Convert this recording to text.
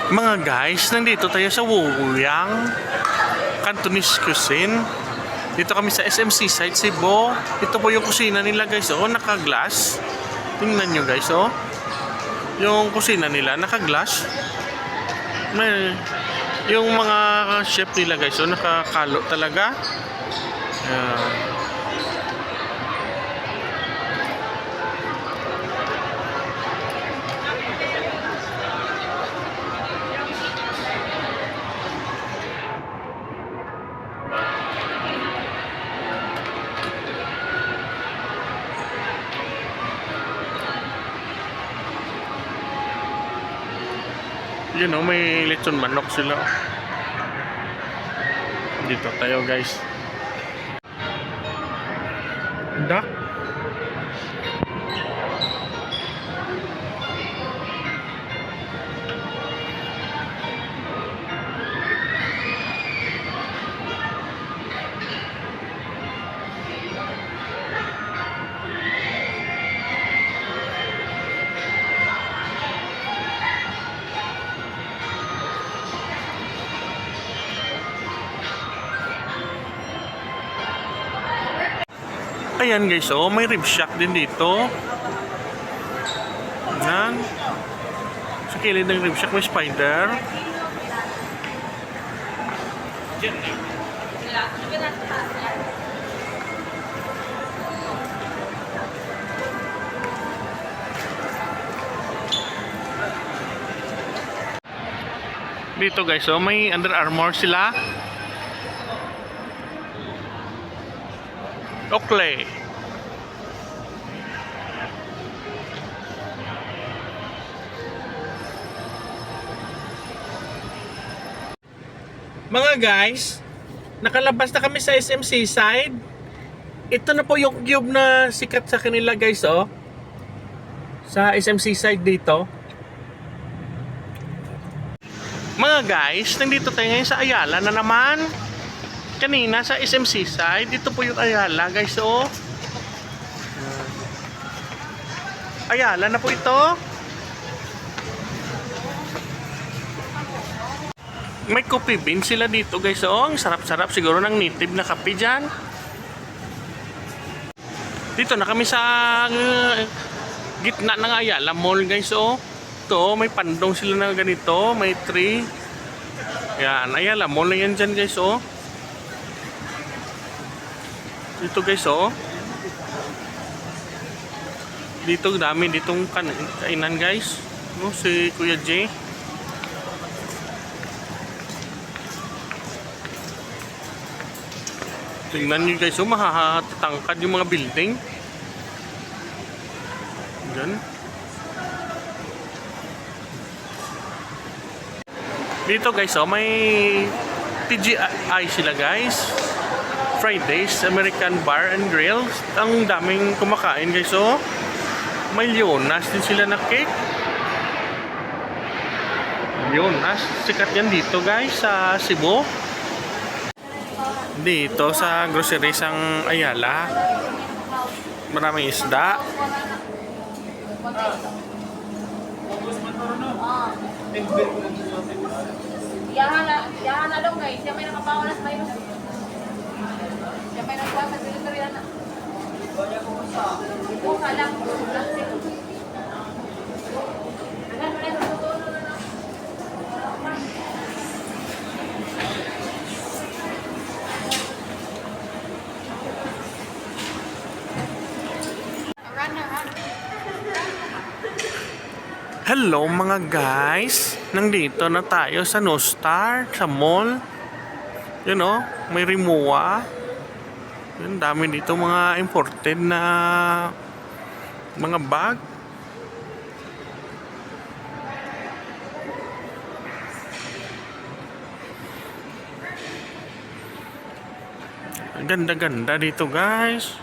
Mga guys, nandito tayo sa Wuyang Cantonese Cuisine. Dito kami sa SMC side Cebu. Ito po yung kusina nila guys, oh, naka-glass. Tingnan nyo guys, oh. Yung kusina nila, naka-glass. May yung mga chef nila guys, oh, nakakalo talaga. You know, may lechon manok sila. Dito tayo guys. Duck. Ayan guys, oh, may rib shack din dito. Ayan. Sa kilid ng rib shack may spider. Dito guys, oh, may Under Armour sila. Oakley. Mga guys, nakalabas na kami sa SMC side. Ito na po yung cube na sikat sa kanila guys, oh. Sa SMC side dito. Mga guys, nandito tayo ngayon sa Ayala na naman. Kanina sa SMC side, dito po yung Ayala guys, oh. Ayala na po ito. May coffee bean sila dito guys, oh. Ang sarap-sarap siguro ng native na kape dyan. Dito na kami sa gitna ng Ayala Mall guys, oh. Ito, may pandong sila na ganito, may tree. Yan, Ayala Mall na yan dyan guys, oh. Dito guys, oh. Dito dami ditong kainan guys. No, si Kuya J. Tingnan nyo guys, oh, mahahatangkad yung mga building. Diyan. Dito guys, oh, may TGI sila guys. Fridays, American Bar and Grill. Ang daming kumakain guys, oh. May Leonas din sila na cake. Leonas, sikat yan dito guys sa Cebu. Dito sa grocery sang Ayala, maraming isda. Yahan na lang guys, yung may nakapawalas may may nagkuha sa delivery na. Ito ka lang. Hello mga guys, nandito na tayo sa Nostar, sa mall. Yun, oh, may Rimua. Yun, dami dito mga imported na mga bag. Ganda-ganda dito guys.